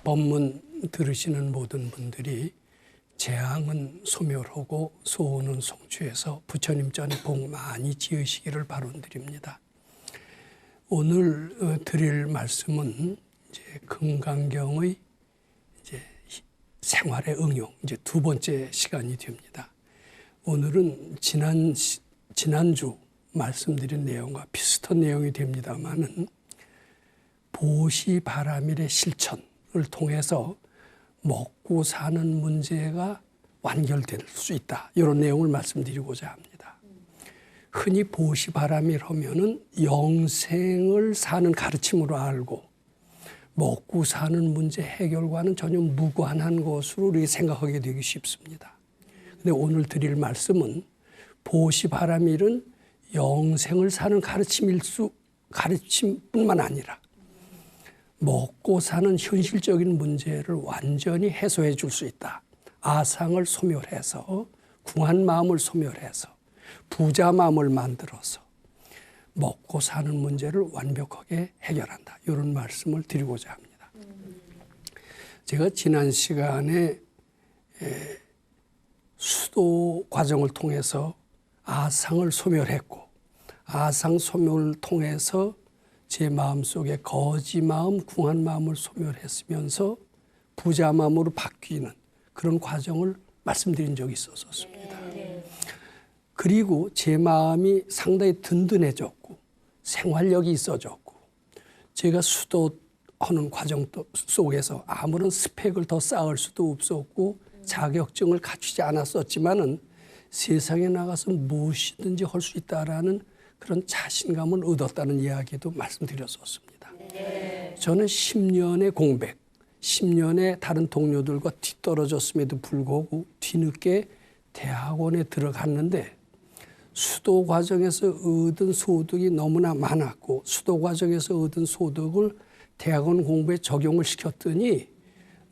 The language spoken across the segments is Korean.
법문 들으시는 모든 분들이 재앙은 소멸하고 소원은 성취해서 부처님 전에 복 많이 지으시기를 바론드립니다. 오늘 드릴 말씀은 이제 금강경의 이제 생활의 응용, 이제 두 번째 시간이 됩니다. 오늘은 지난주 말씀드린 내용과 비슷한 내용이 됩니다만은 보시바라밀의 실천을 통해서 먹고 사는 문제가 완결될 수 있다. 이런 내용을 말씀드리고자 합니다. 흔히 보시바라밀 하면은 영생을 사는 가르침으로 알고 먹고 사는 문제 해결과는 전혀 무관한 것으로 우리가 생각하게 되기 쉽습니다. 근데 오늘 드릴 말씀은 보시바라밀은 영생을 사는 가르침뿐만 아니라 먹고 사는 현실적인 문제를 완전히 해소해 줄 수 있다. 아상을 소멸해서 궁한 마음을 소멸해서 부자 마음을 만들어서 먹고 사는 문제를 완벽하게 해결한다. 이런 말씀을 드리고자 합니다. 제가 지난 시간에 수도 과정을 통해서 아상을 소멸했고 아상 소멸을 통해서 제 마음속에 거지 마음, 궁한 마음을 소멸했으면서 부자 마음으로 바뀌는 그런 과정을 말씀드린 적이 있었습니다. 그리고 제 마음이 상당히 든든해졌고 생활력이 있어졌고 제가 수도하는 과정 속에서 아무런 스펙을 더 쌓을 수도 없었고 자격증을 갖추지 않았었지만은 세상에 나가서 무엇이든지 할 수 있다라는 그런 자신감을 얻었다는 이야기도 말씀드렸었습니다. 저는 10년의 공백, 10년의 다른 동료들과 뒤떨어졌음에도 불구하고 뒤늦게 대학원에 들어갔는데 수도 과정에서 얻은 소득이 너무나 많았고 수도 과정에서 얻은 소득을 대학원 공부에 적용을 시켰더니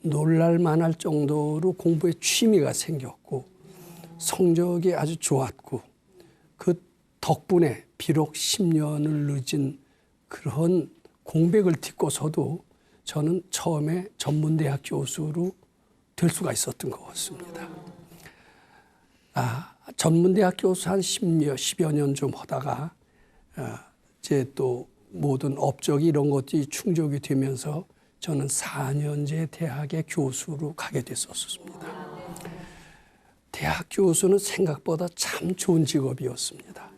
놀랄만할 정도로 공부에 취미가 생겼고 성적이 아주 좋았고 그 덕분에 비록 10년을 늦은 그런 공백을 딛고서도 저는 처음에 전문대학 교수로 될 수가 있었던 것 같습니다. 전문대학 교수 한 10여 년 좀 하다가 이제 또 모든 업적이 이런 것들이 충족이 되면서 저는 4년제 대학의 교수로 가게 됐었습니다. 대학 교수는 생각보다 참 좋은 직업이었습니다.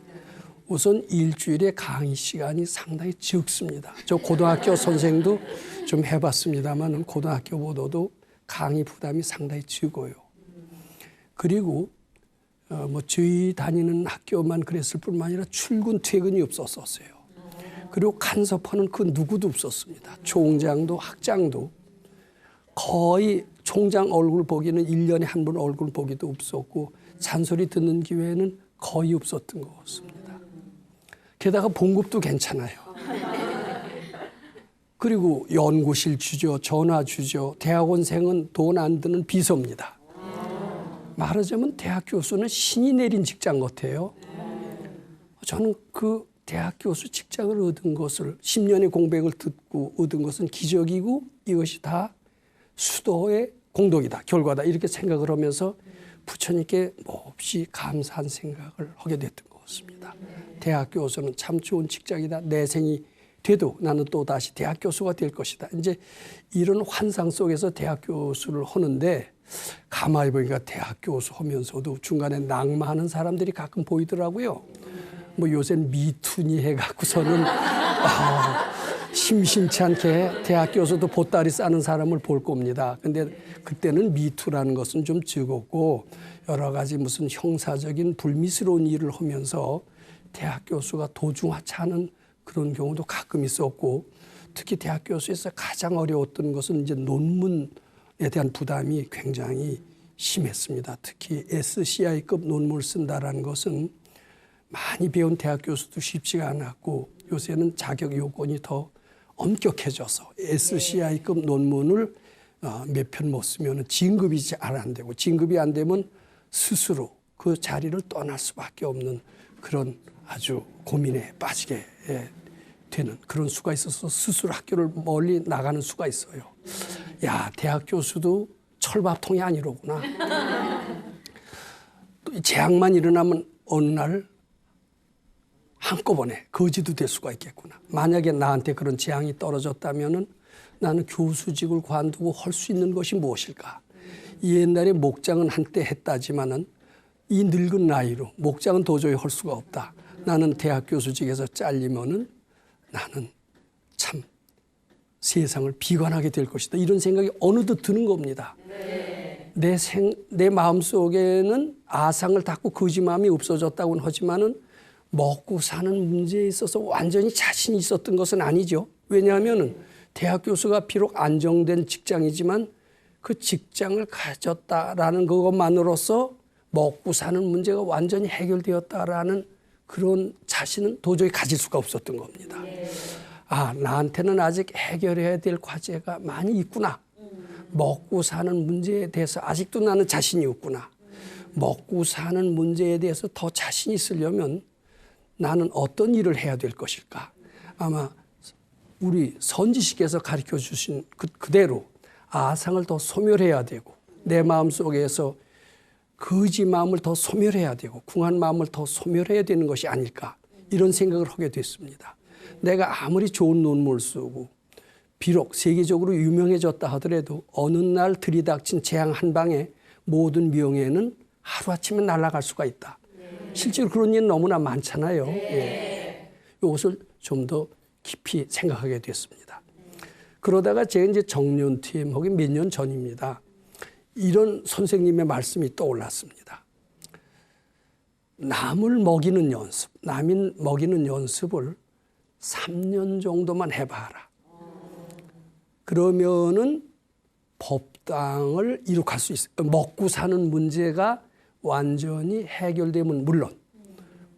우선 일주일에 강의 시간이 상당히 적습니다. 저 고등학교 선생도 좀 해봤습니다만 고등학교보다도 강의 부담이 상당히 적어요. 그리고 저희 다니는 학교만 그랬을 뿐만 아니라 출근 퇴근이 없었어요. 그리고 간섭하는 그 누구도 없었습니다. 총장도 학장도 거의 총장 얼굴 보기는 1년에 한 번 얼굴 보기도 없었고 잔소리 듣는 기회는 거의 없었던 것 같습니다. 게다가 봉급도 괜찮아요. 그리고 연구실 주죠, 전화 주죠. 대학원생은 돈 안 드는 비서입니다. 말하자면 대학 교수는 신이 내린 직장 같아요. 저는 그 대학 교수 직장을 얻은 것을 10년의 공백을 듣고 얻은 것은 기적이고 이것이 다 수도의 공덕이다, 결과다 이렇게 생각을 하면서 부처님께 몹시 감사한 생각을 하게 됐던 것 같습니다. 대학 교수는 참 좋은 직장이다. 내 생이 돼도 나는 또 다시 대학 교수가 될 것이다. 이제 이런 환상 속에서 대학 교수를 하는데 가만히 보니까 대학 교수 하면서도 중간에 낙마하는 사람들이 가끔 보이더라고요. 요새는 미투니 해갖고서는 심심치 않게 대학 교수도 보따리 싸는 사람을 볼 겁니다. 근데 그때는 미투라는 것은 좀 적었고 여러 가지 무슨 형사적인 불미스러운 일을 하면서 대학 교수가 도중하차하는 그런 경우도 가끔 있었고 특히 대학 교수에서 가장 어려웠던 것은 이제 논문에 대한 부담이 굉장히 심했습니다. 특히 SCI급 논문을 쓴다라는 것은 많이 배운 대학 교수도 쉽지가 않았고 요새는 자격 요건이 더 엄격해져서 SCI급 논문을 몇 편 못 쓰면 진급이 잘 안 되고 진급이 안 되면 스스로 그 자리를 떠날 수밖에 없는 그런 아주 고민에 빠지게 되는 그런 수가 있어서 스스로 학교를 멀리 나가는 수가 있어요. 야, 대학 교수도 철밥통이 아니로구나. 또 재앙만 일어나면 어느 날 한꺼번에 거지도 될 수가 있겠구나. 만약에 나한테 그런 재앙이 떨어졌다면은 나는 교수직을 관두고 할 수 있는 것이 무엇일까? 옛날에 목장은 한때 했다지만은 이 늙은 나이로 목장은 도저히 할 수가 없다. 나는 대학 교수직에서 잘리면은 나는 참 세상을 비관하게 될 것이다. 이런 생각이 어느덧 드는 겁니다. 내 마음속에는 아상을 닫고 거짓 마음이 없어졌다고는 하지만은 먹고 사는 문제에 있어서 완전히 자신이 있었던 것은 아니죠. 왜냐하면 대학 교수가 비록 안정된 직장이지만 그 직장을 가졌다라는 그것만으로서 먹고 사는 문제가 완전히 해결되었다라는 그런 자신은 도저히 가질 수가 없었던 겁니다. 아, 나한테는 아직 해결해야 될 과제가 많이 있구나. 먹고 사는 문제에 대해서 아직도 나는 자신이 없구나. 먹고 사는 문제에 대해서 더 자신이 있으려면 나는 어떤 일을 해야 될 것일까? 아마 우리 선지식께서 가르쳐 주신 그대로 아상을 더 소멸해야 되고 내 마음속에서 거짓 마음을 더 소멸해야 되고 궁한 마음을 더 소멸해야 되는 것이 아닐까 이런 생각을 하게 됐습니다. 내가 아무리 좋은 논문을 쓰고 비록 세계적으로 유명해졌다 하더라도 어느 날 들이닥친 재앙 한 방에 모든 명예는 하루아침에 날아갈 수가 있다. 실제로 그런 일은 너무나 많잖아요. 예. 이것을 좀 더 깊이 생각하게 됐습니다. 그러다가 제가 이제 정년퇴임하기 몇 년 전입니다. 이런 선생님의 말씀이 떠올랐습니다. 남을 먹이는 연습, 남인 먹이는 연습을 3년 정도만 해봐라. 그러면은 법당을 이룩할 수 있어요. 먹고 사는 문제가 완전히 해결되면 물론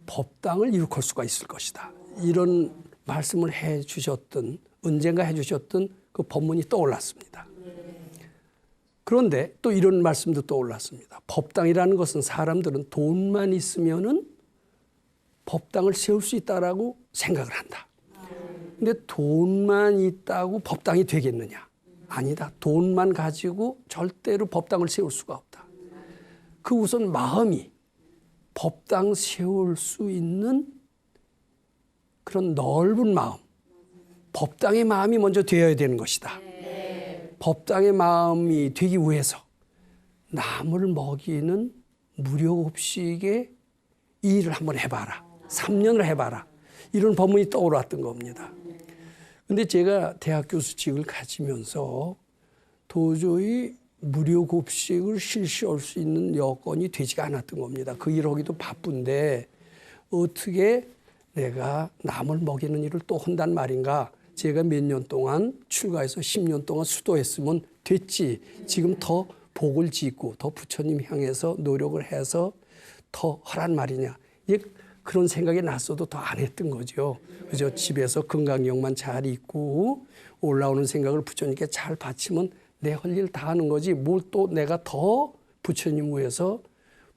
법당을 이룩할 수가 있을 것이다. 이런 말씀을 해 주셨던, 언젠가 해 주셨던 그 법문이 떠올랐습니다. 그런데 또 이런 말씀도 떠올랐습니다. 법당이라는 것은 사람들은 돈만 있으면은 법당을 세울 수 있다라고 생각을 한다. 근데 돈만 있다고 법당이 되겠느냐? 아니다. 돈만 가지고 절대로 법당을 세울 수가 없다. 그 우선 마음이 법당 세울 수 있는 그런 넓은 마음, 법당의 마음이 먼저 되어야 되는 것이다. 법당의 마음이 되기 위해서 남을 먹이는 무료급식의 이 일을 한번 해봐라. 3년을 해봐라. 이런 법문이 떠올랐던 겁니다. 근데 제가 대학 교수직을 가지면서 도저히 무료급식을 실시할 수 있는 여건이 되지가 않았던 겁니다. 그 일을 하기도 바쁜데 어떻게 내가 남을 먹이는 일을 또 한단 말인가. 제가 몇 년 동안 출가해서 10년 동안 수도했으면 됐지. 지금 더 복을 짓고 더 부처님 향해서 노력을 해서 더 하란 말이냐. 그런 생각이 났어도 더 안 했던 거죠. 그죠? 집에서 건강경만 잘 있고 올라오는 생각을 부처님께 잘 바치면 내 할 일 다 하는 거지. 뭘 또 내가 더 부처님 위해서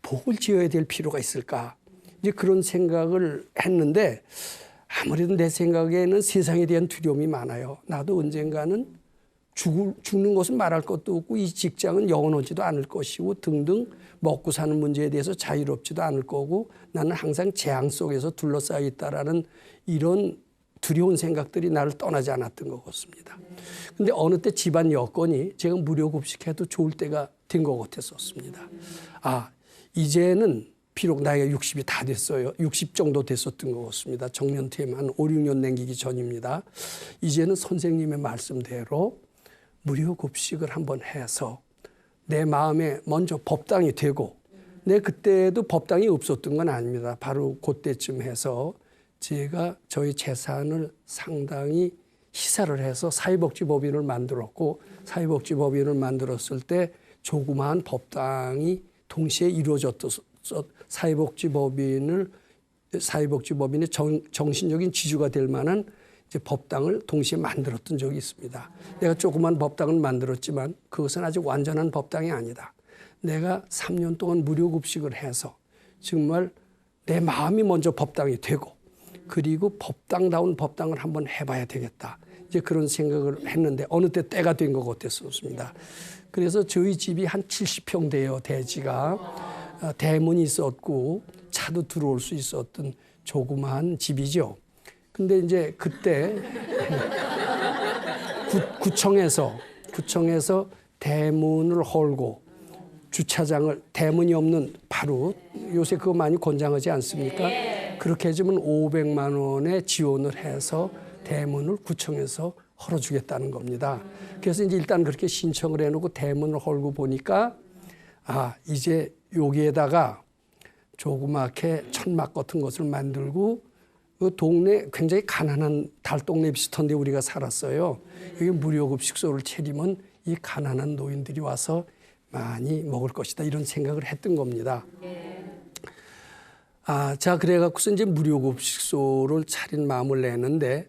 복을 지어야 될 필요가 있을까. 이제 그런 생각을 했는데 아무래도 내 생각에는 세상에 대한 두려움이 많아요. 나도 언젠가는 죽는 것은 말할 것도 없고 이 직장은 영원하지도 않을 것이고 등등 먹고 사는 문제에 대해서 자유롭지도 않을 거고 나는 항상 재앙 속에서 둘러싸여 있다라는 이런 두려운 생각들이 나를 떠나지 않았던 것 같습니다. 근데 어느 때 집안 여건이 제가 무료급식해도 좋을 때가 된 것 같았었습니다. 아, 이제는 비록 나이가 60이 다 됐어요. 60 정도 됐었던 것 같습니다. 정년퇴임 한 5, 6년 남기기 전입니다. 이제는 선생님의 말씀대로 무료급식을 한번 해서 내 마음에 먼저 법당이 되고 내 그때도 법당이 없었던 건 아닙니다. 바로 그때쯤 해서 제가 저희 재산을 상당히 희사를 해서 사회복지법인을 만들었고 사회복지법인을 만들었을 때 조그마한 법당이 동시에 이루어졌던 사회복지법인의 정신적인 지주가 될 만한 이제 법당을 동시에 만들었던 적이 있습니다. 내가 조그만 법당을 만들었지만 그것은 아직 완전한 법당이 아니다. 내가 3년 동안 무료급식을 해서 정말 내 마음이 먼저 법당이 되고 그리고 법당다운 법당을 한번 해봐야 되겠다. 이제 그런 생각을 했는데 어느 때 때가 된 것 같았었습니다. 그래서 저희 집이 한 70평 돼요. 대지가. 대문이 있었고 차도 들어올 수 있었던 조그마한 집이죠. 근데 이제 그때 구청에서 대문을 헐고 주차장을 대문이 없는 바로 요새 그거 많이 권장하지 않습니까? 그렇게 해주면 500만 원의 지원을 해서 대문을 구청에서 헐어주겠다는 겁니다. 그래서 이제 일단 그렇게 신청을 해놓고 대문을 헐고 보니까 이제 여기에다가 조그맣게 천막 같은 것을 만들고 그 동네 굉장히 가난한 달동네 비슷한데 우리가 살았어요. 여기 무료급식소를 차리면 이 가난한 노인들이 와서 많이 먹을 것이다 이런 생각을 했던 겁니다. 자 그래갖고서 이제 무료급식소를 차린 마음을 내는데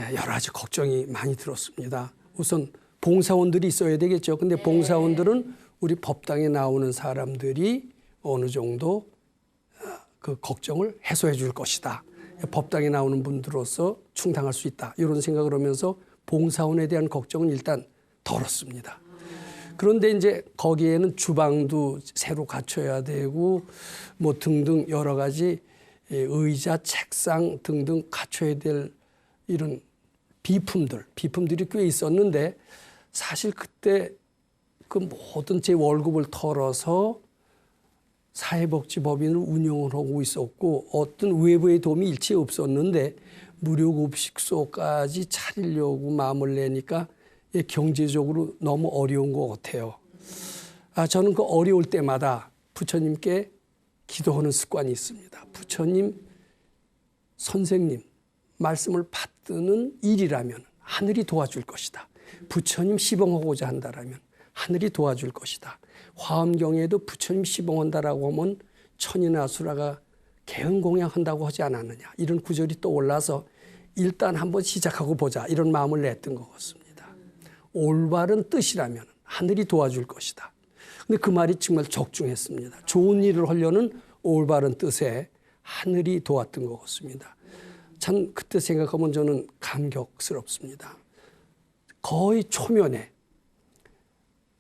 여러 가지 걱정이 많이 들었습니다. 우선 봉사원들이 있어야 되겠죠. 근데 봉사원들은 우리 법당에 나오는 사람들이 어느 정도 그 걱정을 해소해 줄 것이다. 법당에 나오는 분들로서 충당할 수 있다. 이런 생각을 하면서 봉사원에 대한 걱정은 일단 덜었습니다. 그런데 이제 거기에는 주방도 새로 갖춰야 되고 뭐 등등 여러 가지 의자, 책상 등등 갖춰야 될 이런 비품들이 꽤 있었는데 사실 그때 그 모든 제 월급을 털어서 사회복지법인을 운영을 하고 있었고 어떤 외부의 도움이 일체 없었는데 무료급식소까지 차리려고 마음을 내니까 경제적으로 너무 어려운 것 같아요. 저는 그 어려울 때마다 부처님께 기도하는 습관이 있습니다. 부처님, 선생님 말씀을 받드는 일이라면 하늘이 도와줄 것이다. 부처님 시봉하고자 한다라면 하늘이 도와줄 것이다. 화엄경에도 부처님 시봉한다라고 하면 천이나 수라가 개헌공양한다고 하지 않았느냐. 이런 구절이 또 올라서 일단 한번 시작하고 보자. 이런 마음을 냈던 것 같습니다. 올바른 뜻이라면 하늘이 도와줄 것이다. 근데 그 말이 정말 적중했습니다. 좋은 일을 하려는 올바른 뜻에 하늘이 도왔던 것 같습니다. 참 그때 생각하면 저는 감격스럽습니다. 거의 초면에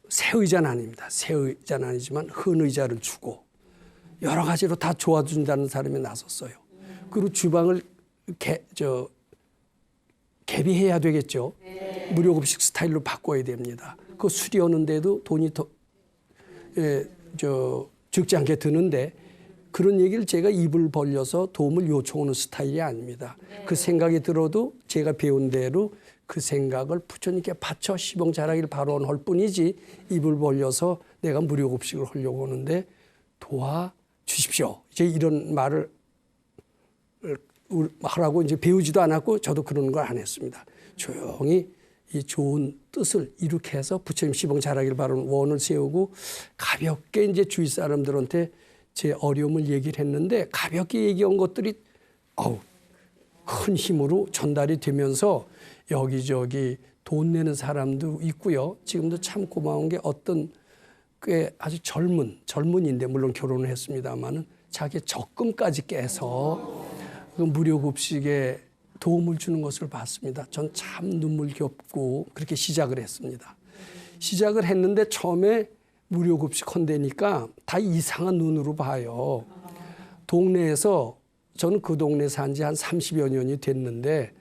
새 의자는 아닙니다. 새 의자는 아니지만 흔 의자를 주고 여러 가지로 다 도와준다는 사람이 나섰어요. 그리고 주방을 개비해야 되겠죠. 무료급식 스타일로 바꿔야 됩니다. 그 수리하는데도 돈이 적지 않게 드는데 그런 얘기를 제가 입을 벌려서 도움을 요청하는 스타일이 아닙니다. 그 생각이 들어도 제가 배운 대로 그 생각을 부처님께 바쳐 시봉자라기를 바로 할 뿐이지 입을 벌려서 내가 무료급식을 하려고 하는데 도와주십시오. 이제 이런 말을 하라고 이제 배우지도 않았고 저도 그런 걸 안 했습니다. 조용히 이 좋은 뜻을 이룩해 해서 부처님 시봉 잘하길 바라는 원을 세우고 가볍게 이제 주위 사람들한테 제 어려움을 얘기를 했는데 가볍게 얘기한 것들이 큰 힘으로 전달이 되면서 여기저기 돈 내는 사람도 있고요. 지금도 참 고마운 게 어떤 꽤 아주 젊은인데 물론 결혼을 했습니다마는 자기 적금까지 깨서 그 무료급식에 도움을 주는 것을 봤습니다. 전 참 눈물겹고 그렇게 시작을 했습니다. 시작을 했는데 처음에 무료급식 한다니까 다 이상한 눈으로 봐요. 동네에서 저는 그 동네 산 지 한 30여 년이 됐는데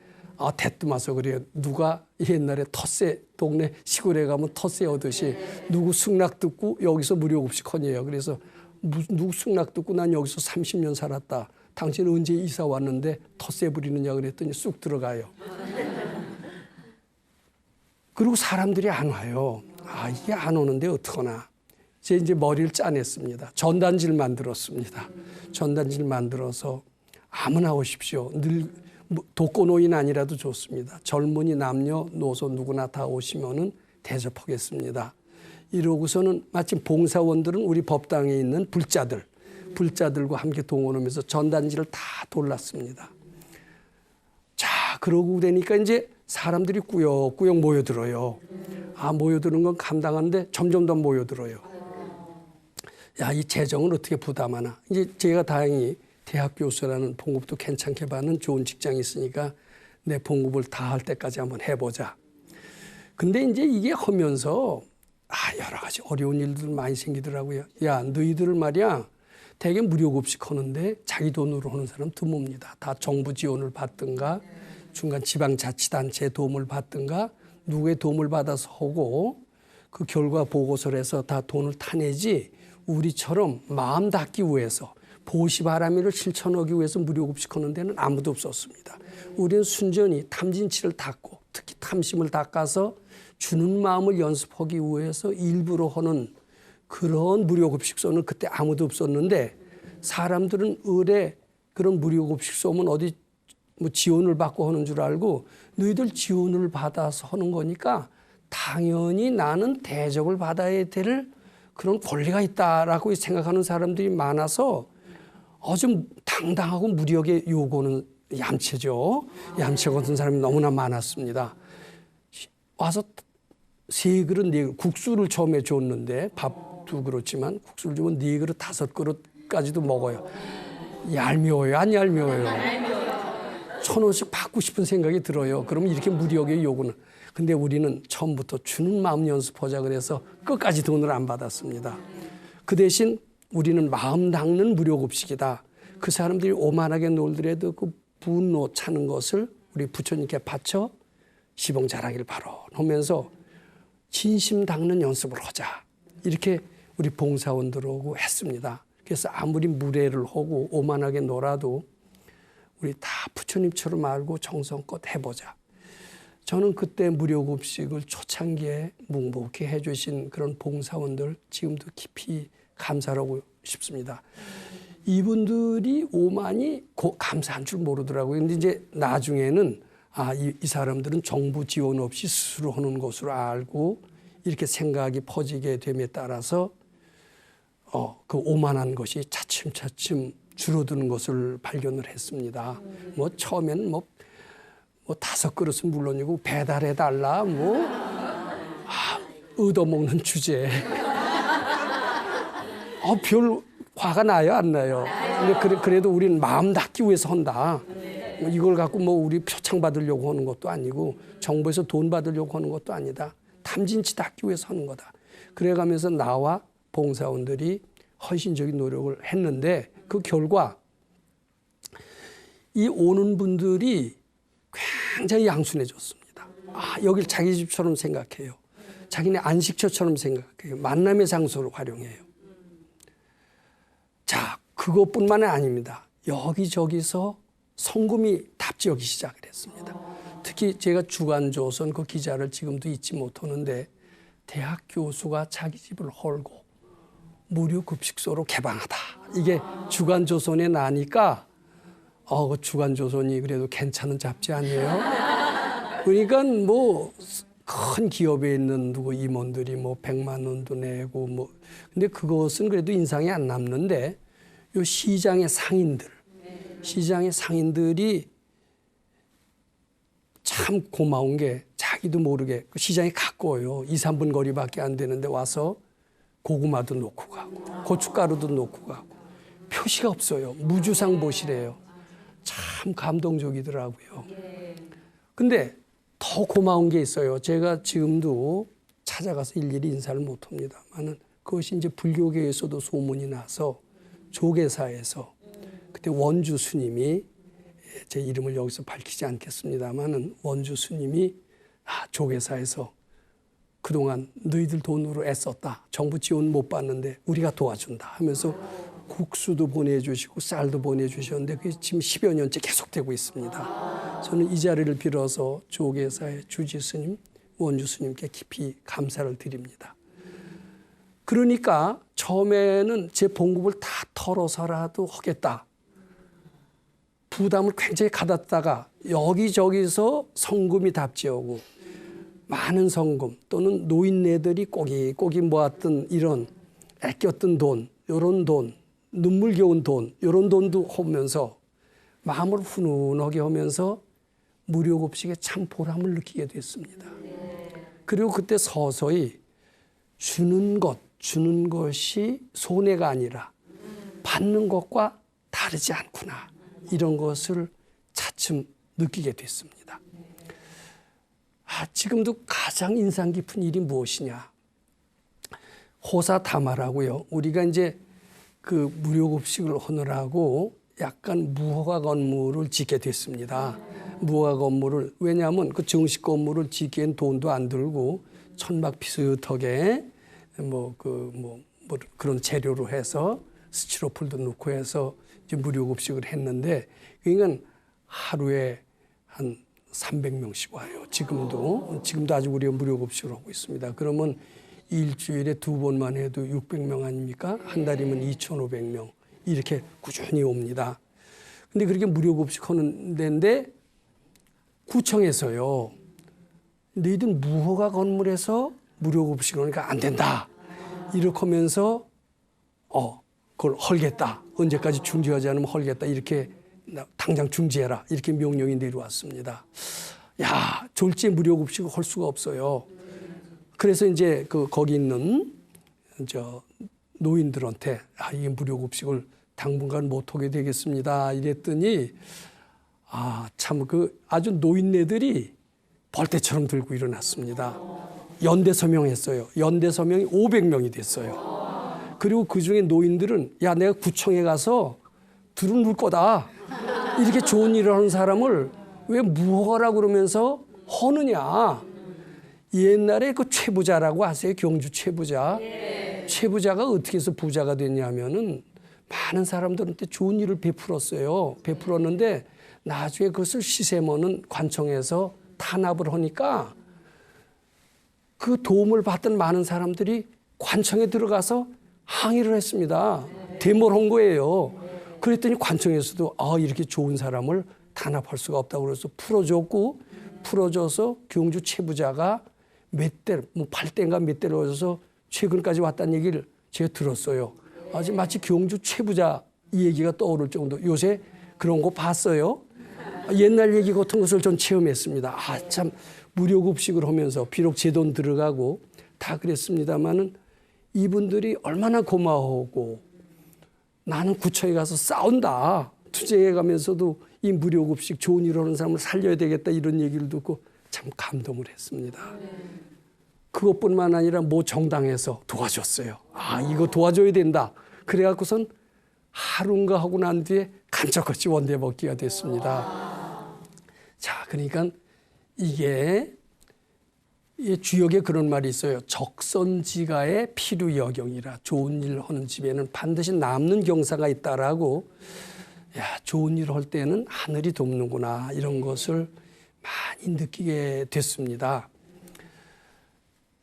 대뜸 와서 그래요. 누가 옛날에 텃세 동네 시골에 가면 텃세 오듯이 누구 승낙 듣고 여기서 무료급식 하냐요. 그래서 누구 승낙 듣고 난 여기서 30년 살았다. 당신 언제 이사 왔는데 텃세 부리느냐 그랬더니 쑥 들어가요. 그리고 사람들이 안 와요. 이게 안 오는데 어떡하나. 제 이제 머리를 짜냈습니다. 전단지를 만들었습니다. 전단지를 만들어서 아무나 오십시오. 늘 독거노인 아니라도 좋습니다. 젊은이 남녀 노소 누구나 다 오시면은 대접하겠습니다. 이러고서는 마침 봉사원들은 우리 법당에 있는 불자들과 함께 동원하면서 전단지를 다 돌랐습니다. 자, 그러고 되니까 이제 사람들이 꾸역꾸역 모여들어요. 모여드는 건 감당하는데 점점 더 모여들어요. 이 재정을 어떻게 부담하나. 이제 제가 다행히 대학 교수라는 봉급도 괜찮게 받는 좋은 직장이 있으니까 내 봉급을 다 할 때까지 한번 해보자. 근데 이제 이게 하면서 여러 가지 어려운 일들 많이 생기더라고요. 야, 너희들 말이야 대개 무료급식 하는데 자기 돈으로 하는 사람 드뭅니다. 다 정부 지원을 받든가 중간 지방자치단체 도움을 받든가 누구의 도움을 받아서 하고 그 결과 보고서를 해서 다 돈을 타내지, 우리처럼 마음 닿기 위해서 보시바라미를 실천하기 위해서 무료급식하는 데는 아무도 없었습니다. 우리는 순전히 탐진치를 닦고 특히 탐심을 닦아서 주는 마음을 연습하기 위해서 일부러 하는 그런 무료급식소는 그때 아무도 없었는데, 사람들은 의뢰 그런 무료급식소 오면 어디 뭐 지원을 받고 하는 줄 알고 너희들 지원을 받아서 하는 거니까 당연히 나는 대접을 받아야 될 그런 권리가 있다라고 생각하는 사람들이 많아서 좀 당당하고 무력의 요구는 얌체죠. 얌체 같은 사람이 너무나 많았습니다. 와서 세 그릇, 네 그릇, 국수를 처음에 줬는데 밥도 그렇지만 국수를 주면 네 그릇, 다섯 그릇까지도 먹어요. 얄미워요, 안 얄미워요? 1,000원씩 받고 싶은 생각이 들어요. 그러면 이렇게 무력의 요구는. 근데 우리는 처음부터 주는 마음 연습하자 그래서 끝까지 돈을 안 받았습니다. 그 대신 우리는 마음 닦는 무료급식이다. 그 사람들이 오만하게 놀더라도 그 분노 차는 것을 우리 부처님께 바쳐 시봉 잘하길 바로 하면서 진심 닦는 연습을 하자. 이렇게 우리 봉사원들하고 했습니다. 그래서 아무리 무례를 하고 오만하게 놀아도 우리 다 부처님처럼 알고 정성껏 해보자. 저는 그때 무료급식을 초창기에 묵묵히 해주신 그런 봉사원들 지금도 깊이 감사하고 싶습니다. 이분들이 오만이 감사한 줄 모르더라고요. 근데 이제 나중에는 이 사람들은 정부 지원 없이 스스로 하는 것으로 알고 이렇게 생각이 퍼지게 됨에 따라서 그 오만한 것이 차츰차츰 줄어드는 것을 발견을 했습니다. 뭐 처음에는 뭐 다섯 그릇은 물론이고 배달해달라 얻어먹는 주제. 별 화가 나요, 안 나요? 근데 그래도 우리는 마음 닿기 위해서 한다. 이걸 갖고 우리 표창 받으려고 하는 것도 아니고 정부에서 돈 받으려고 하는 것도 아니다. 탐진치 닦기 위해서 하는 거다. 그래가면서 나와 봉사원들이 헌신적인 노력을 했는데 그 결과 이 오는 분들이 굉장히 양순해졌습니다. 여길 자기 집처럼 생각해요. 자기네 안식처처럼 생각해요. 만남의 장소로 활용해요. 자, 그것뿐만이 아닙니다. 여기저기서 성금이 답지하기 시작을 했습니다. 특히 제가 주간조선 그 기자를 지금도 잊지 못하는데 대학 교수가 자기 집을 헐고 무료급식소로 개방하다. 이게 주간조선에 나니까 그 주간조선이 그래도 괜찮은 잡지 아니에요? 그러니까 큰 기업에 있는 누구 임원들이 100만 원도 내고 근데 그것은 그래도 인상이 안 남는데 요 시장의 상인들이 참 고마운 게 자기도 모르게 시장이 가까워요. 2, 3분 거리밖에 안 되는데 와서 고구마도 놓고 가고 고춧가루도 놓고 가고 표시가 없어요. 무주상 보시래요. 참 감동적이더라고요. 근데 더 고마운 게 있어요. 제가 지금도 찾아가서 일일이 인사를 못합니다만은 그것이 이제 불교계에서도 소문이 나서 조계사에서 그때 원주 스님이, 제 이름을 여기서 밝히지 않겠습니다만은 원주 스님이 조계사에서 그동안 너희들 돈으로 애썼다. 정부 지원 못 받는데 우리가 도와준다 하면서 국수도 보내주시고 쌀도 보내주셨는데 그게 지금 10여 년째 계속되고 있습니다. 저는 이 자리를 빌어서 조계사의 주지 스님, 원주 스님께 깊이 감사를 드립니다. 그러니까 처음에는 제 봉급을 다 털어서라도 하겠다. 부담을 굉장히 가졌다가 여기저기서 성금이 답지하고 많은 성금 또는 노인네들이 꼬깃꼬깃 모았던 이런 아꼈던 돈, 이런 돈, 눈물겨운 돈, 이런 돈도 하면서 마음을 훈훈하게 하면서 무료급식에 참 보람을 느끼게 됐습니다. 그리고 그때 서서히 주는 것이 손해가 아니라 받는 것과 다르지 않구나. 이런 것을 차츰 느끼게 됐습니다. 지금도 가장 인상 깊은 일이 무엇이냐? 호사다마라고요. 우리가 이제 그 무료급식을 하느라고 약간 무허가 건물을 짓게 됐습니다. 무허가 건물을, 왜냐하면 그 정식 건물을 짓기엔 돈도 안 들고 천막 비슷하게 그런 재료로 해서 스티로폴도 넣고 해서 이제 무료급식을 했는데, 그러니까 하루에 한 300명씩 와요. 지금도 아직 우리가 무료급식을 하고 있습니다. 그러면 일주일에 2번만 해도 600명 아닙니까? 한 달이면 2,500명 이렇게 꾸준히 옵니다. 근데 그렇게 무료급식 하는 데인데 구청에서요, 너희들 무허가 건물에서 무료급식을 하니까 안 된다, 이렇게 하면서 그걸 헐겠다, 언제까지 중지하지 않으면 헐겠다, 이렇게 당장 중지해라, 이렇게 명령이 내려왔습니다. 야, 졸지에 무료급식을 할 수가 없어요. 그래서 이제 거기 있는 노인들한테 이 무료급식을 당분간 못하게 되겠습니다, 이랬더니 참 아주 노인네들이 벌떼처럼 들고 일어났습니다. 연대 서명했어요. 연대 서명이 500명이 됐어요. 그리고 그중에 노인들은 야, 내가 구청에 가서 들은 물 거다, 이렇게 좋은 일을 하는 사람을 왜 무허가라고 그러면서 허느냐. 옛날에 그 최부자라고 아세요? 경주 최부자. 최부자가 어떻게 해서 부자가 됐냐면은 많은 사람들한테 좋은 일을 베풀었는데 나중에 그것을 시세모는 관청에서 탄압을 하니까 그 도움을 받던 많은 사람들이 관청에 들어가서 항의를 했습니다. 데모를 한 거예요. 그랬더니 관청에서도 이렇게 좋은 사람을 탄압할 수가 없다고 그래서 풀어줘서 경주 최부자가 몇 대, 8대인가 몇 대를 얻어서 최근까지 왔다는 얘기를 제가 들었어요. 아주 마치 경주 최부자 이 얘기가 떠오를 정도. 요새 그런 거 봤어요? 옛날 얘기 같은 것을 전 체험했습니다. 참 무료급식을 하면서 비록 제 돈 들어가고 다 그랬습니다마는 이분들이 얼마나 고마워하고 나는 구청에 가서 싸운다, 투쟁해 가면서도 이 무료급식 좋은 일 하는 사람을 살려야 되겠다, 이런 얘기를 듣고 참 감동을 했습니다. 그것뿐만 아니라 모 정당에서 도와줬어요. 이거 도와줘야 된다. 그래갖고선 하루인가 하고 난 뒤에 간척없이 원대복귀가 됐습니다. 자, 그러니까 이게 주역에 그런 말이 있어요. 적선지가의 필요여경이라. 좋은 일을 하는 집에는 반드시 남는 경사가 있다라고. 좋은 일을 할 때는 하늘이 돕는구나, 이런 것을 많이 느끼게 됐습니다.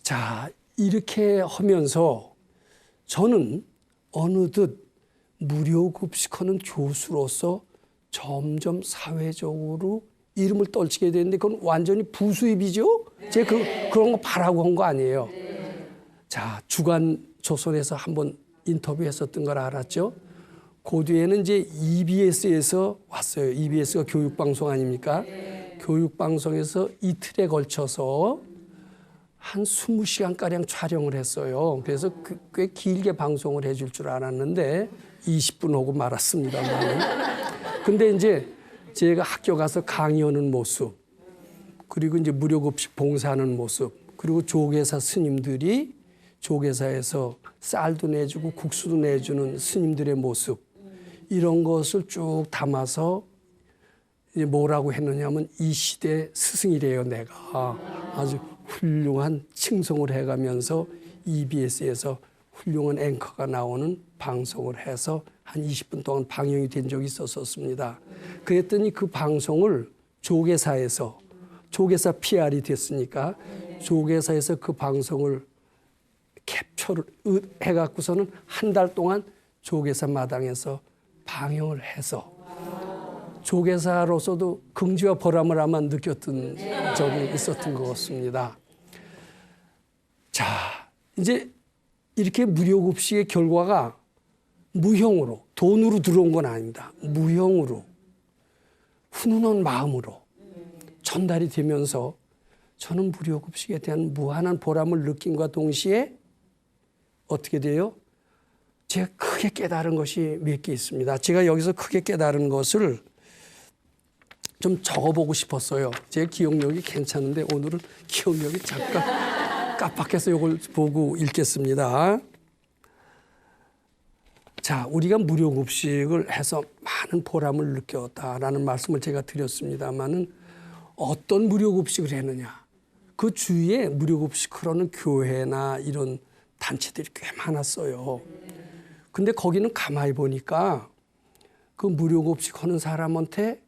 자, 이렇게 하면서 저는 어느덧 무료급식하는 교수로서 점점 사회적으로 이름을 떨치게 되는데 그건 완전히 부수입이죠. 제가 그런 거 바라고 한 거 아니에요. 자, 주간 조선에서 한번 인터뷰했었던 걸 알았죠. 그 뒤에는 이제 EBS에서 왔어요. EBS가 교육방송 아닙니까? 교육방송에서 이틀에 걸쳐서 한 20시간가량 촬영을 했어요. 그래서 꽤 길게 방송을 해줄 줄 알았는데 20분 하고 말았습니다만. 근데 이제 제가 학교 가서 강의하는 모습, 그리고 이제 무료급식 봉사하는 모습, 그리고 조계사 스님들이 조계사에서 쌀도 내주고 국수도 내주는 스님들의 모습, 이런 것을 쭉 담아서 이제 뭐라고 했느냐면 이 시대 스승이래요, 내가. 아주 훌륭한 칭송을 해가면서 EBS에서 훌륭한 앵커가 나오는 방송을 해서 한 20분 동안 방영이 된 적이 있었습니다. 그랬더니 그 방송을 조계사에서, 조계사 PR이 됐으니까 조계사에서 그 방송을 캡처를 해갖고서는 한 달 동안 조계사 마당에서 방영을 해서 조계사로서도 긍지와 보람을 아마 느꼈던 적이 있었던 것 같습니다. 자, 이제 이렇게 무료급식의 결과가 무형으로, 돈으로 들어온 건 아닙니다. 무형으로, 훈훈한 마음으로 전달이 되면서 저는 무료급식에 대한 무한한 보람을 느낀과 동시에 어떻게 돼요? 제가 크게 깨달은 것이 몇 개 있습니다. 제가 여기서 크게 깨달은 것을 좀 적어보고 싶었어요. 제 기억력이 괜찮은데 오늘은 기억력이 잠깐 깜빡해서 이걸 보고 읽겠습니다. 자, 우리가 무료급식을 해서 많은 보람을 느꼈다라는 말씀을 제가 드렸습니다마는 어떤 무료급식을 했느냐. 그 주위에 무료급식을 하는 교회나 이런 단체들이 꽤 많았어요. 근데 거기는 가만히 보니까 그 무료급식 하는 사람한테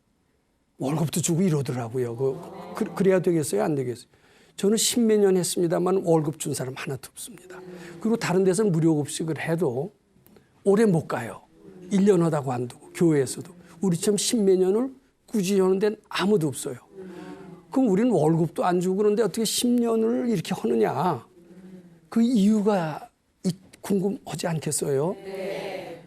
월급도 주고 이러더라고요. 그래야 되겠어요? 안 되겠어요? 저는 십몇 년 했습니다만 월급 준 사람 하나도 없습니다. 그리고 다른 데서는 무료급식을 해도 오래 못 가요. 1년 하다 관두고 교회에서도. 우리처럼 십몇 년을 꾸준히 하는 데는 아무도 없어요. 그럼 우리는 월급도 안 주고 그런데 어떻게 10년을 이렇게 하느냐. 그 이유가 궁금하지 않겠어요? 네.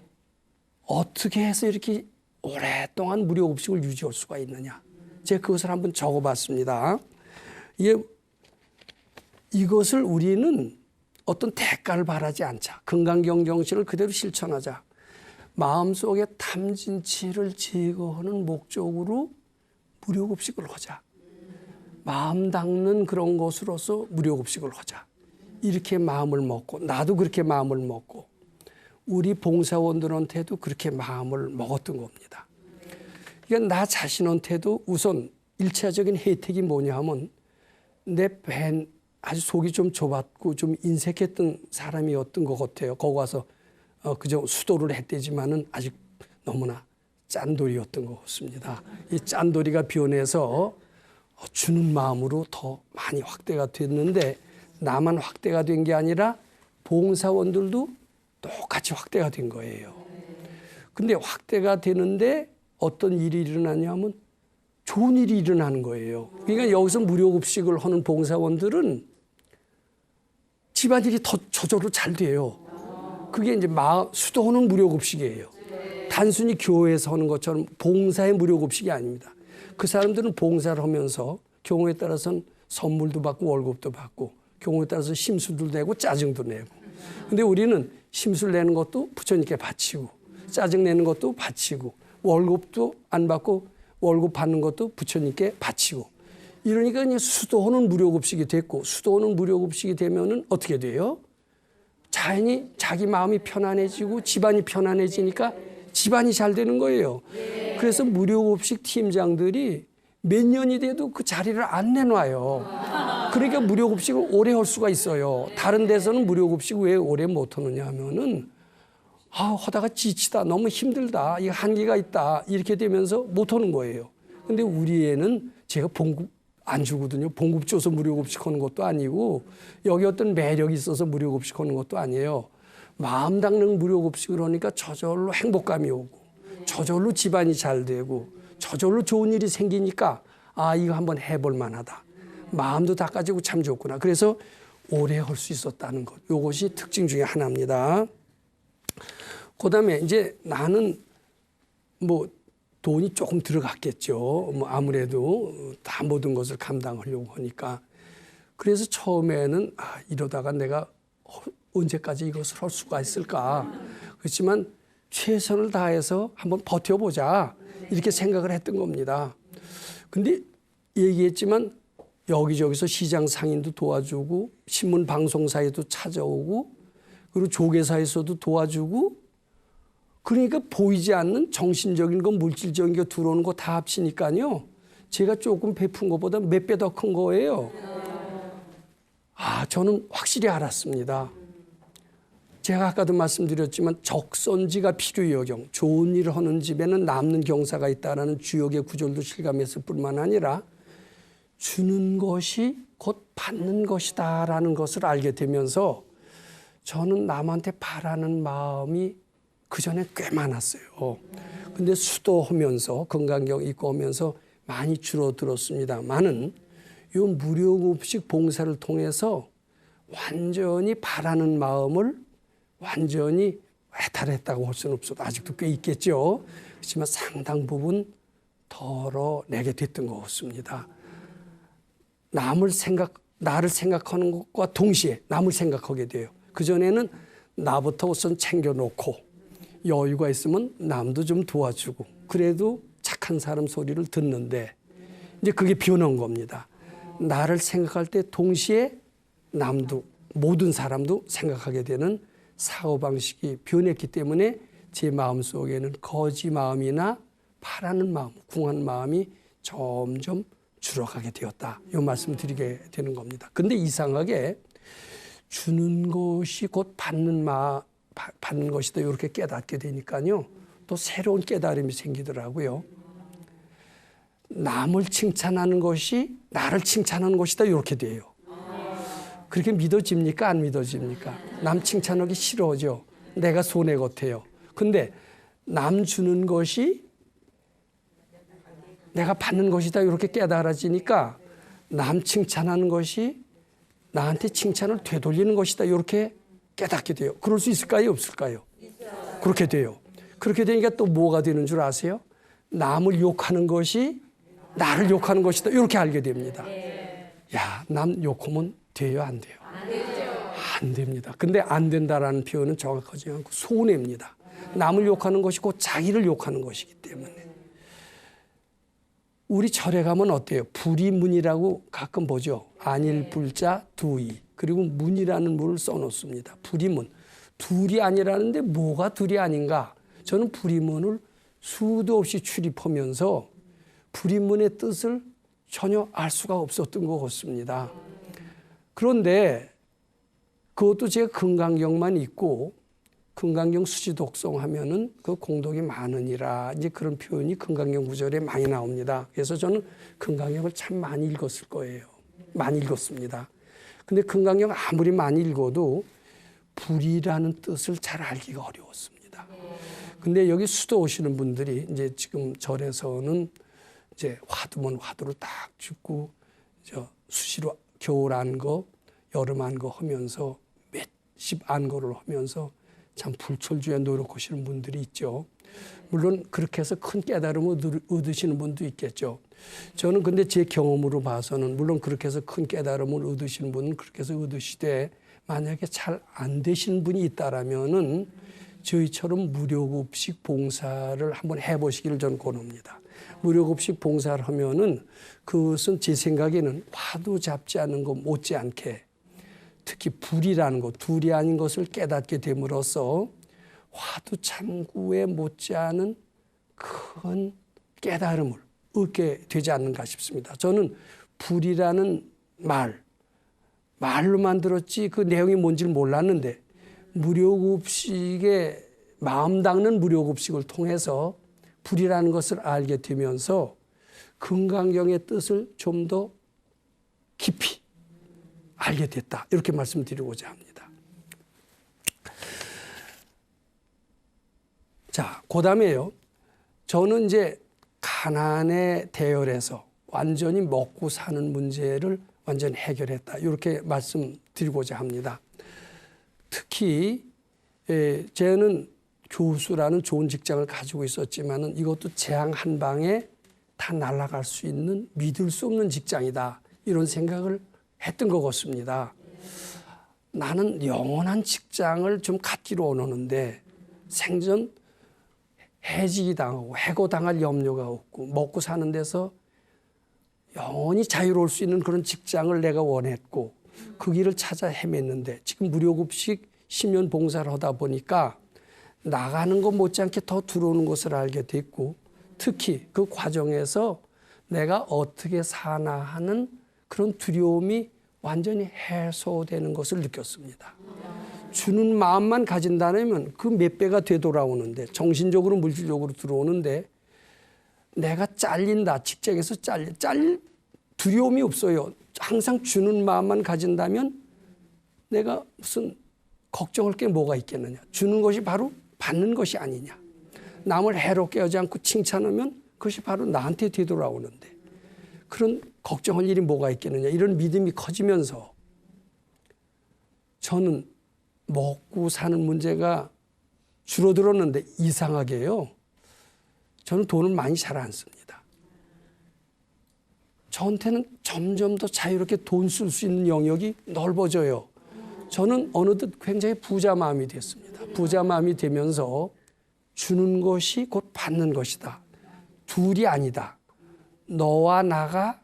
어떻게 해서 이렇게 오랫동안 무료급식을 유지할 수가 있느냐. 제가 그것을 한번 적어봤습니다. 이것을 우리는 어떤 대가를 바라지 않자. 건강경정실을 그대로 실천하자. 마음속에 탐진치를 제거하는 목적으로 무료급식을 하자. 마음 닦는 그런 것으로서 무료급식을 하자. 이렇게 마음을 먹고 나도 그렇게 마음을 먹고 우리 봉사원들한테도 그렇게 마음을 먹었던 겁니다. 그러니까 나 자신한테도 우선 1차적인 혜택이 뭐냐 하면 내 밴 아주 속이 좀 좁았고 좀 인색했던 사람이었던 것 같아요. 거기 가서 그저 수도를 했대지만은 아직 너무나 짠돌이였던 것 같습니다. 이 짠돌이가 변해서 주는 마음으로 더 많이 확대가 됐는데 나만 확대가 된 게 아니라 봉사원들도 똑같이 확대가 된 거예요. 근데 확대가 되는데 어떤 일이 일어나냐면 좋은 일이 일어나는 거예요. 그러니까 여기서 무료급식을 하는 봉사원들은 집안일이 더 저절로 잘 돼요. 그게 이제 수도하는 무료급식이에요. 단순히 교회에서 하는 것처럼 봉사의 무료급식이 아닙니다. 그 사람들은 봉사를 하면서 경우에 따라서는 선물도 받고 월급도 받고 경우에 따라서 심술도 내고 짜증도 내고. 근데 우리는 심술 내는 것도 부처님께 바치고 짜증 내는 것도 바치고 월급도 안 받고 월급 받는 것도 부처님께 바치고. 이러니까 이제 수도하는 무료급식이 됐고 수도하는 무료급식이 되면은 어떻게 돼요? 자연히 자기 마음이 편안해지고 집안이 편안해지니까 집안이 잘 되는 거예요. 그래서 무료급식 팀장들이 몇 년이 돼도 그 자리를 안 내놔요. 그러니까 무료급식을 오래 할 수가 있어요. 다른 데서는 무료급식 왜 오래 못 하느냐 하면은 하다가 지치다, 너무 힘들다, 이 한계가 있다 이렇게 되면서 못 하는 거예요. 근데 우리 애는 제가 봉급 안 주거든요. 봉급 줘서 무료급식 하는 것도 아니고 여기 어떤 매력이 있어서 무료급식 하는 것도 아니에요. 마음 닦는 무료급식을 하니까 저절로 행복감이 오고 저절로 집안이 잘 되고 저절로 좋은 일이 생기니까 이거 한번 해볼 만하다. 마음도 닦아지고 참 좋구나. 그래서 오래 할 수 있었다는 것. 이것이 특징 중에 하나입니다. 그다음에 이제 나는 돈이 조금 들어갔겠죠. 아무래도 다 모든 것을 감당하려고 하니까. 그래서 처음에는 이러다가 내가 언제까지 이것을 할 수가 있을까. 그렇지만 최선을 다해서 한번 버텨보자. 이렇게 생각을 했던 겁니다. 근데 얘기했지만 여기저기서 시장 상인도 도와주고 신문 방송사에도 찾아오고 그리고 조계사에서도 도와주고 그러니까 보이지 않는 정신적인 거 물질적인 거 들어오는 거 다 합치니까요. 제가 조금 베푼 것보다 몇 배 더 큰 거예요. 저는 확실히 알았습니다. 제가 아까도 말씀드렸지만 적선지가 필요여경, 좋은 일을 하는 집에는 남는 경사가 있다라는 주역의 구절도 실감했을 뿐만 아니라 주는 것이 곧 받는 것이다라는 것을 알게 되면서 저는 남한테 바라는 마음이 그전에 꽤 많았어요. 근데 수도하면서 건강경 있고 하면서 많이 줄어들었습니다만은 이 무료급식 봉사를 통해서 완전히 바라는 마음을 완전히 해탈했다고 할 수는 없어도 아직도 꽤 있겠죠. 그렇지만 상당 부분 덜어내게 됐던 것 같습니다. 나를 생각하는 것과 동시에 남을 생각하게 돼요. 그전에는 나부터 우선 챙겨놓고 여유가 있으면 남도 좀 도와주고 그래도 착한 착한 사람 소리를 듣는데 이제 그게 변한 겁니다. 나를 생각할 때 동시에 남도 모든 사람도 생각하게 되는 사고방식이 변했기 때문에 제 마음속에는 거지 마음이나 바라는 마음, 궁한 마음이 점점 줄어가게 되었다. 이 말씀 드리게 되는 겁니다. 근데 이상하게 주는 것이 곧 받는 것이다. 이렇게 깨닫게 되니까요. 또 새로운 깨달음이 생기더라고요. 남을 칭찬하는 것이 나를 칭찬하는 것이다. 이렇게 돼요. 그렇게 믿어집니까? 안 믿어집니까? 남 칭찬하기 싫어져. 내가 손해 같아요. 근데 남 주는 것이 내가 받는 것이다. 이렇게 깨달아지니까 남 칭찬하는 것이 나한테 칭찬을 되돌리는 것이다. 이렇게 깨닫게 돼요. 그럴 수 있을까요? 없을까요? 그렇게 돼요. 그렇게 되니까 또 뭐가 되는 줄 아세요? 남을 욕하는 것이 나를 욕하는 것이다. 이렇게 알게 됩니다. 야, 남 욕하면 돼요? 안 돼요? 안 됩니다. 근데 안 된다라는 표현은 정확하지 않고 손해입니다. 남을 욕하는 것이 곧 자기를 욕하는 것이기 때문에. 우리 절에 가면 어때요? 불이문이라고 가끔 보죠. 안일불자 두이. 그리고 문이라는 문을 써놓습니다. 불이문. 둘이 아니라는데 뭐가 둘이 아닌가? 저는 불이문을 수도 없이 출입하면서 불이문의 뜻을 전혀 알 수가 없었던 것 같습니다. 그런데 그것도 제가 금강경만 있고 금강경 수지독송 하면은 그 공덕이 많으니라 이제 그런 표현이 금강경 구절에 많이 나옵니다. 그래서 저는 금강경을 참 많이 읽었을 거예요. 많이 읽었습니다. 근데 금강경 아무리 많이 읽어도 불이라는 뜻을 잘 알기가 어려웠습니다. 근데 여기 수도 오시는 분들이 이제 지금 절에서는 이제 화두면 화두를 딱 줍고 저 수시로 겨울 안거, 여름 안거 하면서 몇십 안거를 하면서 참 불철주야 노력하시는 분들이 있죠. 물론 그렇게 해서 큰 깨달음을 얻으시는 분도 있겠죠. 저는 근데 제 경험으로 봐서는 물론 그렇게 해서 큰 깨달음을 얻으시는 분은 그렇게 해서 얻으시되 만약에 잘 안 되시는 분이 있다라면은 저희처럼 무료급식 봉사를 한번 해보시기를 저는 권합니다. 무료급식 봉사를 하면은 그것은 제 생각에는 화두 잡지 않는 것 못지않게 특히 불이라는 것, 둘이 아닌 것을 깨닫게 됨으로써 화두 참구에 못지않은 큰 깨달음을 얻게 되지 않는가 싶습니다. 저는 불이라는 말로만 들었지 그 내용이 뭔지를 몰랐는데 무료급식에 마음 닦는 무료급식을 통해서 불이라는 것을 알게 되면서 금강경의 뜻을 좀 더 깊이 알게 됐다. 이렇게 말씀드리고자 합니다. 자, 그 다음에요. 저는 이제 가난에 대열해서 완전히 먹고 사는 문제를 완전히 해결했다. 이렇게 말씀드리고자 합니다. 특히 저는 교수라는 좋은 직장을 가지고 있었지만은 이것도 재앙 한 방에 다 날아갈 수 있는 믿을 수 없는 직장이다. 이런 생각을 했던 것 같습니다. 나는 영원한 직장을 좀 갖기로 원하는데 생전 해지기 당하고 해고당할 염려가 없고 먹고 사는 데서 영원히 자유로울 수 있는 그런 직장을 내가 원했고 그 길을 찾아 헤맸는데 지금 무료급식 심연 봉사를 하다 보니까 나가는 것 못지않게 더 들어오는 것을 알게 됐고 특히 그 과정에서 내가 어떻게 사나 하는 그런 두려움이 완전히 해소되는 것을 느꼈습니다. 주는 마음만 가진다면 그 몇 배가 되돌아오는데 정신적으로 물질적으로 들어오는데 내가 잘린다 직장에서 잘릴 두려움이 없어요. 항상 주는 마음만 가진다면 내가 무슨 걱정할 게 뭐가 있겠느냐. 주는 것이 바로 받는 것이 아니냐. 남을 해롭게 하지 않고 칭찬하면 그것이 바로 나한테 되돌아오는데 그런 걱정할 일이 뭐가 있겠느냐. 이런 믿음이 커지면서 저는 먹고 사는 문제가 줄어들었는데 이상하게요. 저는 돈을 많이 잘 안 씁니다. 저한테는 점점 더 자유롭게 돈 쓸 수 있는 영역이 넓어져요. 저는 어느덧 굉장히 부자 마음이 됐습니다. 부자 마음이 되면서 주는 것이 곧 받는 것이다. 둘이 아니다. 너와 나가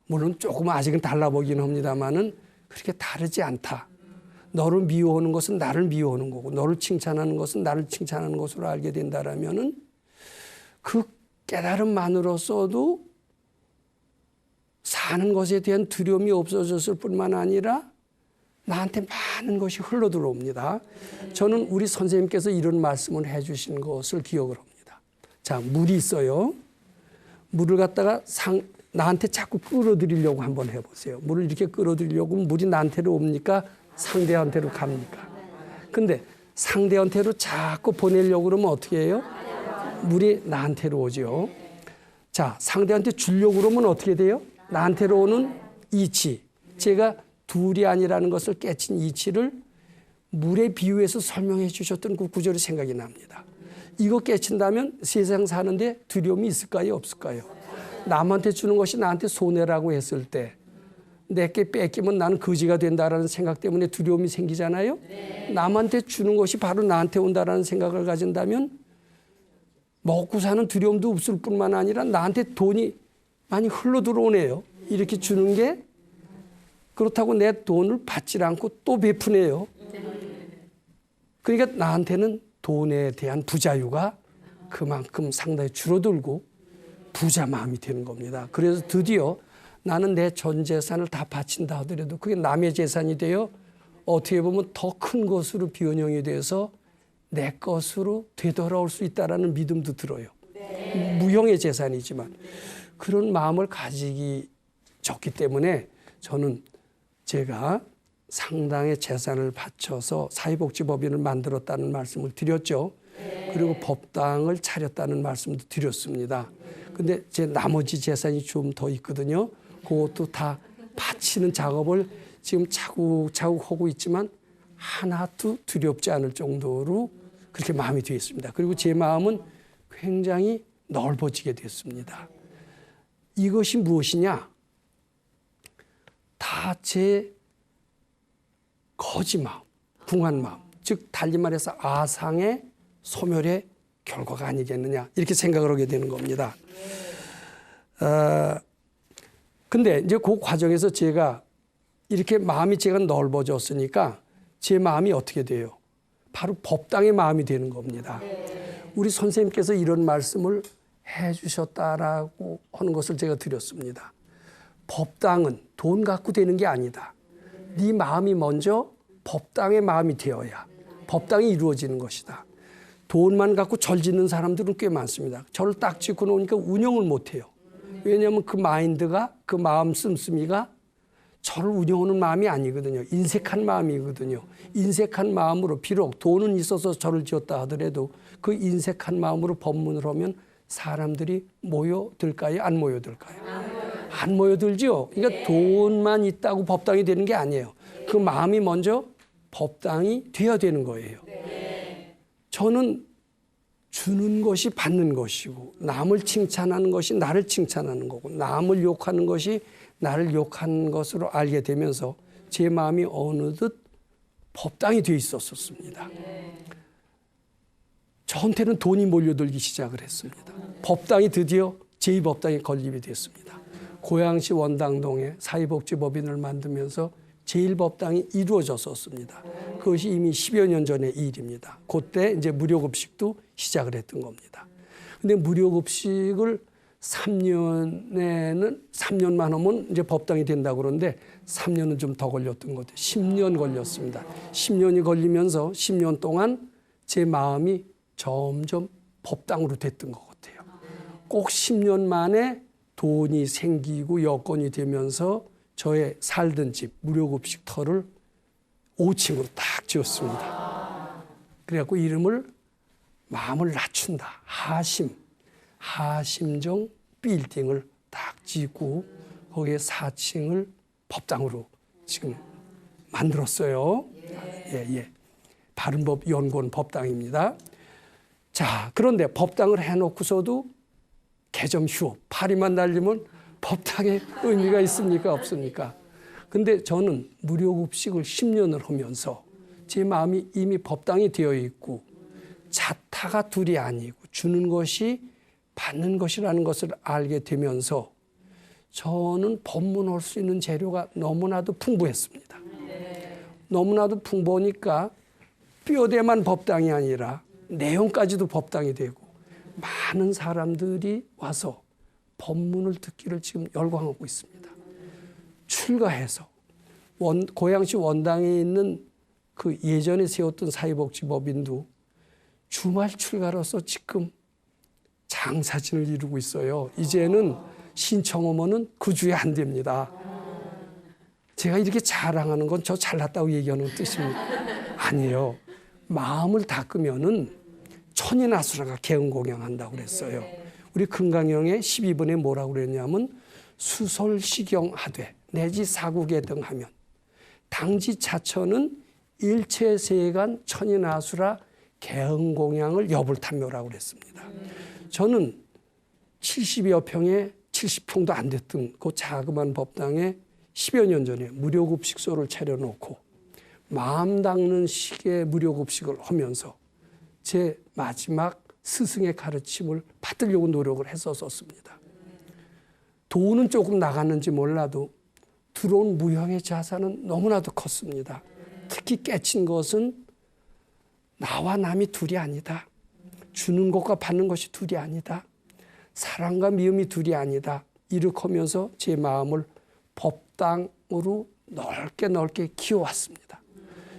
물론 조금 아직은 달라 보이긴 합니다만은 그렇게 다르지 않다. 너를 미워하는 것은 나를 미워하는 거고 너를 칭찬하는 것은 나를 칭찬하는 것으로 알게 된다라면은 그 깨달음만으로서도 사는 것에 대한 두려움이 없어졌을 뿐만 아니라 나한테 많은 것이 흘러 들어옵니다. 저는 우리 선생님께서 이런 말씀을 해 주신 것을 기억을 합니다. 자, 물이 있어요. 물을 갖다가 나한테 자꾸 끌어들이려고 한번 해보세요. 물을 이렇게 끌어들이려고 물이 나한테로 옵니까? 상대한테로 갑니까? 근데 상대한테로 자꾸 보내려고 그러면 어떻게 해요? 물이 나한테로 오죠. 자, 상대한테 주려고 그러면 어떻게 돼요? 나한테로 오는 이치. 제가 둘이 아니라는 것을 깨친 이치를 물에 비유해서 설명해 주셨던 그 구절이 생각이 납니다. 이거 깨친다면 세상 사는데 두려움이 있을까요? 없을까요? 남한테 주는 것이 나한테 손해라고 했을 때 내게 뺏기면 나는 거지가 된다라는 생각 때문에 두려움이 생기잖아요. 남한테 주는 것이 바로 나한테 온다라는 생각을 가진다면 먹고 사는 두려움도 없을 뿐만 아니라 나한테 돈이 많이 흘러 들어오네요. 이렇게 주는 게 그렇다고 내 돈을 받지 않고 또 베푸네요. 그러니까 나한테는 돈에 대한 부자유가 그만큼 상당히 줄어들고 부자 마음이 되는 겁니다. 그래서 드디어 나는 내 전 재산을 다 바친다 하더라도 그게 남의 재산이 되어 어떻게 보면 더 큰 것으로 변형이 돼서 내 것으로 되돌아올 수 있다는 믿음도 들어요. 무형의 재산이지만 그런 마음을 가지기 좋기 때문에 저는 제가 상당의 재산을 바쳐서 사회복지법인을 만들었다는 말씀을 드렸죠. 그리고 법당을 차렸다는 말씀도 드렸습니다. 근데 제 나머지 재산이 좀 더 있거든요. 그것도 다 바치는 작업을 지금 차곡차곡 하고 있지만 하나도 두렵지 않을 정도로 그렇게 마음이 되어 있습니다. 그리고 제 마음은 굉장히 넓어지게 됐습니다. 이것이 무엇이냐? 다 제 거지 마음, 궁한 마음, 즉 달리 말해서 아상의 소멸의 결과가 아니겠느냐 이렇게 생각을 하게 되는 겁니다. 근데 이제 그 과정에서 제가 이렇게 마음이 제가 넓어졌으니까 제 마음이 어떻게 돼요? 바로 법당의 마음이 되는 겁니다. 우리 선생님께서 이런 말씀을 해 주셨다라고 하는 것을 제가 드렸습니다. 법당은 돈 갖고 되는 게 아니다. 네 마음이 먼저 법당의 마음이 되어야 법당이 이루어지는 것이다. 돈만 갖고 절 짓는 사람들은 꽤 많습니다. 절을 딱 짓고 놓으니까 운영을 못해요. 왜냐하면 그 마인드가 그 마음 씀씀이가 절을 운영하는 마음이 아니거든요. 인색한 마음이거든요. 인색한 마음으로 비록 돈은 있어서 절을 지었다 하더라도 그 인색한 마음으로 법문을 하면 사람들이 모여들까요? 안 모여들까요? 안 모여들죠. 그러니까 돈만 있다고 법당이 되는 게 아니에요. 그 마음이 먼저 법당이 되어야 되는 거예요. 저는 주는 것이 받는 것이고 남을 칭찬하는 것이 나를 칭찬하는 거고 남을 욕하는 것이 나를 욕하는 것으로 알게 되면서 제 마음이 어느덧 법당이 되어 있었습니다. 저한테는 돈이 몰려들기 시작을 했습니다. 법당이 드디어 제2법당에 건립이 됐습니다. 고양시 원당동에 사회복지법인을 만들면서 제1법당이 이루어졌었습니다. 그것이 이미 10여 년 전의 일입니다. 그때 이제 무료급식도 시작을 했던 겁니다. 근데 무료급식을 3년만 하면 이제 법당이 된다고 그러는데 3년은 좀 더 걸렸던 것 같아요. 10년 걸렸습니다. 10년이 걸리면서 10년 동안 제 마음이 점점 법당으로 됐던 것 같아요. 꼭 10년 만에 돈이 생기고 여건이 되면서 저의 살던 집 무료급식 터를 5층으로 딱 지었습니다. 그래갖고 이름을 마음을 낮춘다. 하심정 빌딩을 딱 짓고 거기에 4층을 법당으로 지금 만들었어요. 예. 바른법 연구원 법당입니다. 자, 그런데 법당을 해놓고서도 개점 휴업, 파리만 날리면 법당에 의미가 있습니까? 없습니까? 근데 저는 무료급식을 10년을 하면서 제 마음이 이미 법당이 되어 있고 자타가 둘이 아니고 주는 것이 받는 것이라는 것을 알게 되면서 저는 법문할 수 있는 재료가 너무나도 풍부했습니다. 너무나도 풍부하니까 뼈대만 법당이 아니라 내용까지도 법당이 되고 많은 사람들이 와서 법문을 듣기를 지금 열광하고 있습니다. 출가해서 고양시 원당에 있는 그 예전에 세웠던 사회복지법인도 주말 출가로서 지금 장사진을 이루고 있어요. 이제는 신청하면은 그 주에 안 됩니다. 제가 이렇게 자랑하는 건 저 잘났다고 얘기하는 뜻입니다. 아니에요. 마음을 닦으면은 천인아수라가 개응공양한다고 그랬어요. 우리 금강경에 12번에 뭐라고 그랬냐면 수솔시경하되 내지 사국에 등하면 당지자처는 일체세간 천인아수라 개응공양을 여불탐묘라고 그랬습니다. 저는 70여 평에 70평도 안 됐던 그 자그마한 법당에 10여 년 전에 무료급식소를 차려놓고 마음 닦는 식의 무료급식을 하면서 제 마지막 스승의 가르침을 받으려고 노력을 했었습니다. 돈은 조금 나갔는지 몰라도 들어온 무형의 자산은 너무나도 컸습니다. 특히 깨친 것은 나와 남이 둘이 아니다. 주는 것과 받는 것이 둘이 아니다. 사랑과 미움이 둘이 아니다. 이렇게 하면서 제 마음을 법당으로 넓게 키워왔습니다.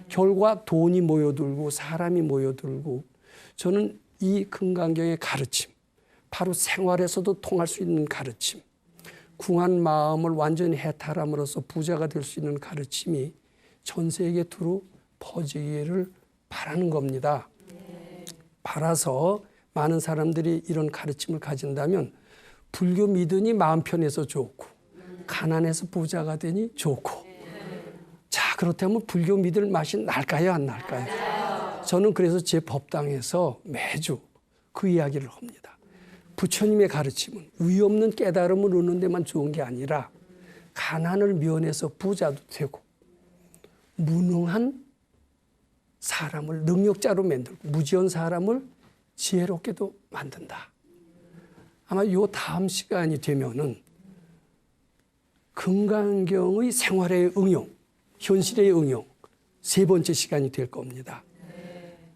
결과 돈이 모여들고 사람이 모여들고 저는 이 금강경의 가르침, 바로 생활에서도 통할 수 있는 가르침, 궁한 마음을 완전히 해탈함으로써 부자가 될 수 있는 가르침이 전 세계 두루 퍼지기를 바라는 겁니다. 바라서 많은 사람들이 이런 가르침을 가진다면 불교 믿으니 마음 편해서 좋고 가난해서 부자가 되니 좋고 자 그렇다면 불교 믿을 맛이 날까요 안 날까요? 저는 그래서 제 법당에서 매주 그 이야기를 합니다. 부처님의 가르침은 의 없는 깨달음을 얻는 데만 좋은 게 아니라 가난을 면해서 부자도 되고 무능한 사람을 능력자로 만들고 무지한 사람을 지혜롭게도 만든다. 아마 요 다음 시간이 되면은 금강경의 생활의 응용, 현실의 응용 세 번째 시간이 될 겁니다.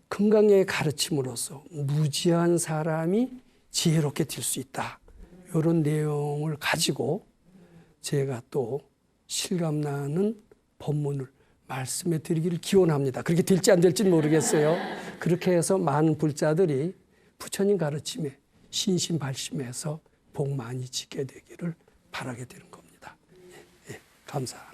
금강경의 가르침으로써 무지한 사람이 지혜롭게 될 수 있다. 이런 내용을 가지고 제가 또 실감나는 법문을 말씀해 드리기를 기원합니다. 그렇게 될지 안 될지는 모르겠어요. 그렇게 해서 많은 불자들이 부처님 가르침에 신심발심해서 복 많이 짓게 되기를 바라게 되는 겁니다. 예, 감사합니다.